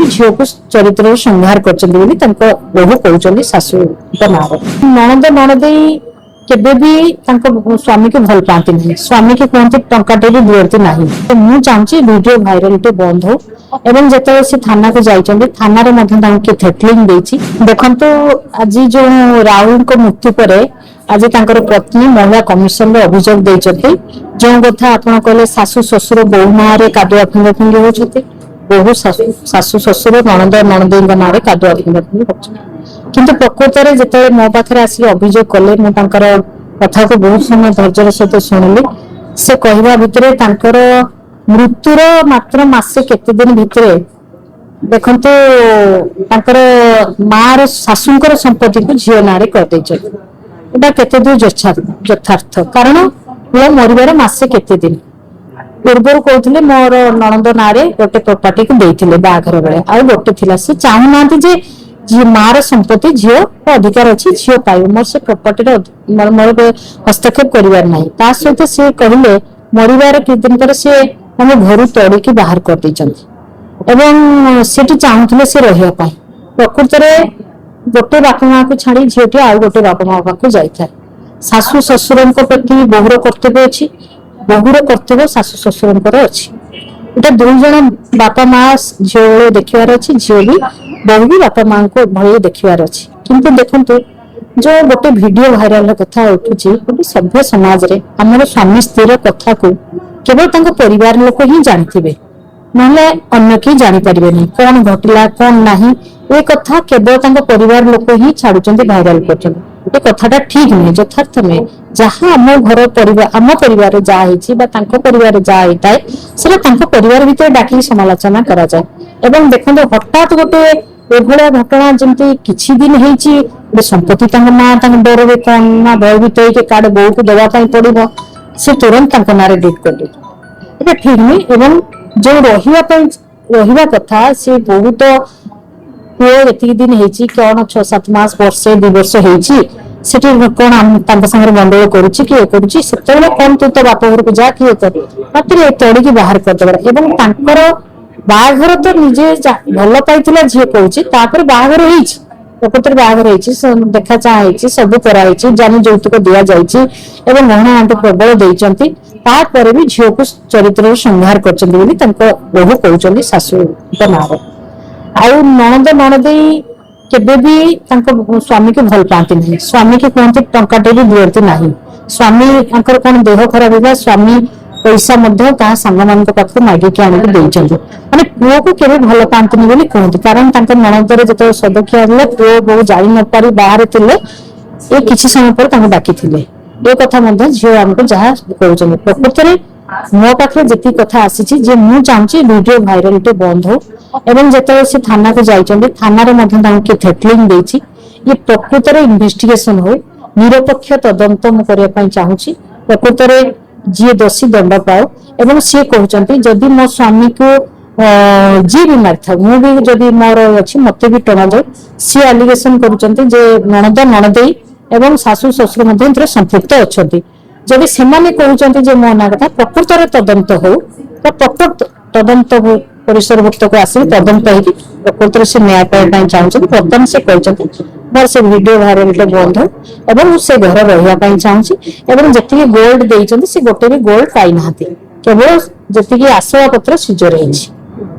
भी झील को चरित्र संहार कर बहु कहते शाशु ना नणद नणदई केबे भी स्वामी को भल पाती नहीं स्वामी की कहते टंकाटे भी दिखती ना तो मुझे चाहूँगी वीडियो भाइराल बंद हो एवं जिते से थाना को जाइए थाना थेटलिंग देखु आज जो राहुल को मृत्यु पर आज पत्नी महिला कमिशन अभियोग देते जो कथा आप कहले शाशु शशुर बहु ना कादुआ फिंगा फिंगी होती बहु शाशु शशुर नणद नणदई ना कादुआ फिंगा फिंगी होती किंतु प्रकृत में जिते मो पाखे आसिक अभियोग कले मुझे कथा को बहुत समय धैर्य सहित शुणिली से कहवा भितर मृत्युर मात्र मासे केते दिन भितर देखु मार शाशुंकर संपत्ति को झील ना करते दूर यथार्थ कारण वो मरबार मासे केते दिन पूर्व कहते मोर नणंद ना गोटे प्रॉपर्टी को देते बाघर बेले आ गोटे थिला से चाहूना जी मार संपत्ति झील अधिकार अच्छी झील पाइब मोर से प्रॉपर्टी मोर हस्तक्षेप करार ना सहित सी कहले मरबार कि दिन पर सी आम घर तोड़िकी बाहर कर चाहूले सी रही प्रकृत में गोटे बापा माँ को छाड़ी झीलटी आउ गोटे बापा माँ पाक जाए शाशु शशुर प्रति बहुर कर्तव्य अच्छी बहुर कर्तव्य शाशु शशुर अच्छी इटा दुई जन बापा माँ झील देखार अच्छी झील भी बहु भी बापा माँ को भाई देखार अच्छी किंतु देखु जो गोटे वीडियो भाइराल कथा उठुची गोटे सभ्य समाज रे हमर स्वामी स्त्री कथा को केवल परिवार लोक ही जानी ना अन्य कहीं जापर कौन घटला कौन ना ये कथा केवल परिवार लोक ही छाड़ुंट भाइराल कर कथाटा ठीक नुहे यथार्थ नुहे जहाँ आम घर परिवार आम परिवार जहाँ परिवार जहाँ होता है से परिवार भीतर डाक समालोचना करा जाए देखो हठात गोटे एभलिया घटना जमी किसी दिन होती संपत्ति ना डर में कौन ना भयभीत होकर कार्ड बो को देवाई पड़ो से तुरंत ना डिट कर दे ठीक नुहे एवं जो रहा कथा से बहुत पुओ ये दिन होती कौन 6-7 मास वर्षे 2 वर्ष होती कौन गंडगोल करुच्ची कौन तू तो बाप घर को जा किए मात्र तोड़िकी बाहर करदे बाघर तो निजे भल पाई झील कहूँ बाघर प्रकृत बाघर देखा चाह सब कराई जानी जौतुक दि जाए गहना आंटी प्रबल देती भी झील को चरित्र संहार कर बहु कहते शाशु ना आउ नणद नणदई केबे भी स्वामी को भल पाती नहीं स्वामी की कहते टंकाटे भी दिखती ना स्वामी कौन देह खराब होगा स्वामी पैसा सांग मान पाख मागिक आनिक माने पुओ को केवे भल पाती बोली कहते कारण नणदर जो सदख्या पुओ बहु जाई न पारी बाहर थे ये किसी समय पर डाकी ये कथा झील आमको जहाँ कहते प्रकृत में मो पाखे जी कथा आसी मुझे चाहूँगी वीडियो भाइराल बंद हो एवं जिते से थाना को जाइए थाना थेटलिंग ये प्रकृत में इन्वेस्टिगेशन हो निरपेक्ष तदंत मुझे चाहूँगी प्रकृत में जी दोषी दंड पाओ एवं सी कहते जदि मो स्वामी को जी भी मारी था मुझे जदि मोर अच्छी मत भी टणा जाए सी आलिगेसन कर नणद नणदई एवं शाशु शशुर संपृक्त अच्छा जदि से कहते मो ना कथा प्रकृत तदंत हो तो प्रकृत तदंत परिसरभुक्त को आस तदंत हो प्रकृत से न्याय पाई चाहते बर्तमान से कहते मोर से वीडियो भाइराल बंद हो एवं से घर रही चाहूँगी जी गोल्ड देते से गोटे भी गोल्ड पाई ना केवल जी आसवा पत्र सीजर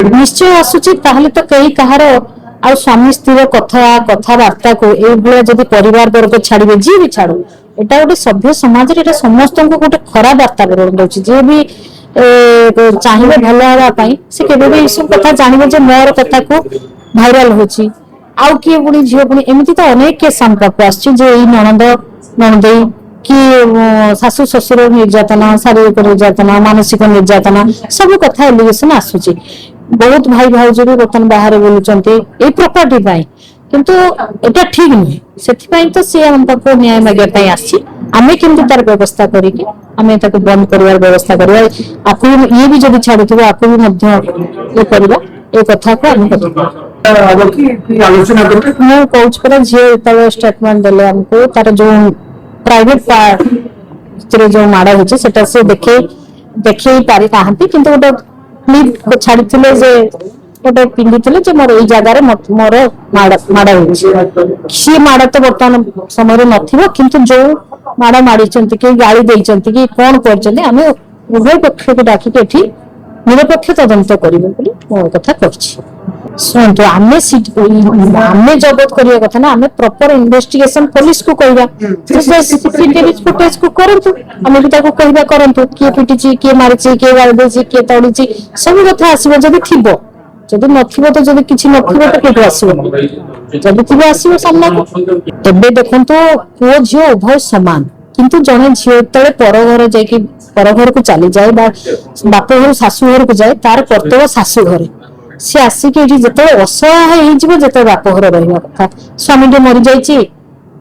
निश्चय आसूची तो कई कहार आ स्वामी स्त्री कथा कथबार्ता को यदि परिवार वर्ग छाड़े जी भी छाड़ू एटा गोटे सभ्य समाज समस्त गोटे खराब वातावरण दूसरी जी भी चाहिए भल हाँपाई से केवे भी सब कथा जानवे मोर कथा को भाइराल होची आउ किए पुणी झील पुणी एमती तो अनेक केस आम पाक नणद नणदई कि शाशु शशुर निर्यातना शारीरिक निर्यातना मानसिक निर्यातना सब कथा एलिगेशन आसूची बहुत भाई भाउज भी बर्तमान बाहर बोलुंटे ये प्रॉपर्टी किंतु एटा ठीक नुहे से तो सी आम पाक न्याय मागे आम केमती तार व्यवस्था करके आम बंद कर व्यवस्था करवा आपको ये भी जब छाड़ू आपको भी ये करवा ये कथा को मुझे झील स्टेटमेंट देले आमको तार जो प्राइवेट पार्ट जो माड़ होचे से देखे पारि ना किंतु गोटे क्लिप छाड़ी गोटे पिंधि जे मोर यही जगार मोर माड़ सी माड़ तो बर्तमान समय नथिबो किंतु जो माड़ माड़ी कि गाड़ी देइचंती कि कौन करचंती आमे उभय पक्ष को डाकिक एठी निरपेक्ष तदंत करिबो बोली मो कथा करछि। शुणु आमे जबत करिया कथा ना आमे प्रॉपर इन्वेस्टिगेशन पुलिस को कहबा सीसीटीवी फुटेज को करंतु आमे भी ताको कहबा करंतु किए पिटिची किए मारिची किए गाड़ी देची किए तड़ीची सब कथा आसीबो जदी थिबो जदी नथिबो तो जदी किछि नथिबो तो केटो आसीबो जदी थिबो आसीबो सामना को। एबे देखंतु पुओ झियो उभय समान किंतु जने झियो तळे पर घर जाई पर घर को चली जाए बाप घर शाशु घर को जाए तार कर्तव्य शाशु घरे सी आसिक जिते असहाय होते बाप घर रहा कथा स्वामी टे मरी जाइए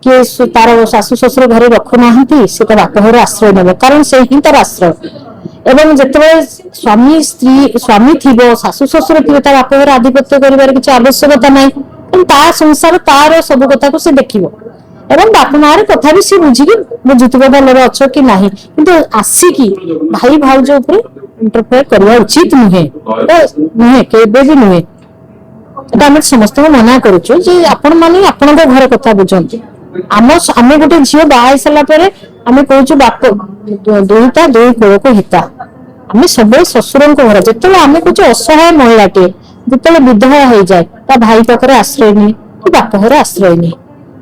किए तार शाशु शशुर घरे रखुना से तो बाप घर आश्रय ने कारण से ही तार आश्रय एवं जिते स्वामी स्त्री स्वामी थी शाशु शशुर थे बाप घर आधिपत्य कर किसी आवश्यकता ना संसार तार सब कथा को सी देखियो एवं बाप मार कथा भी सी बुझिकी बुझुवा भलर अच्छ कि ना कि आसिकी भाई भाउज इंटरफेयर करवा उचित नुहे नुहे केबे भी नुहे आम समस्त मना करुचु जे आपण माने आपण घर कथा बुझंती आम गोटे झील बाहा सारापर आम कहूँ बाप दुईटा दुई कूल को हिता आम सब शशुर घर जिते आम कहूँ असहाय महिलाटे जिते विधवा हो जाए ता भाई पाखे आश्रय नहीं कि बाप घर आश्रय नहीं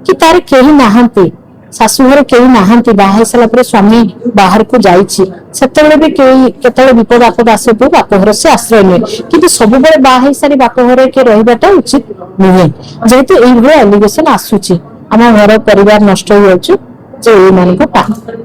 कि तार कहीं नहांती शाशु घर कहीं नहांती बाहा सारापर स्वामी बाहर को जाते भी कई विपद आपद आसे बाप घर से आश्रय नुहे कि सब बाहा सारी बाप घर के रहीबाटा उचित नुहे जेहेतु ये एलिगेशन आसूची आम घर परिवार नष्ट हो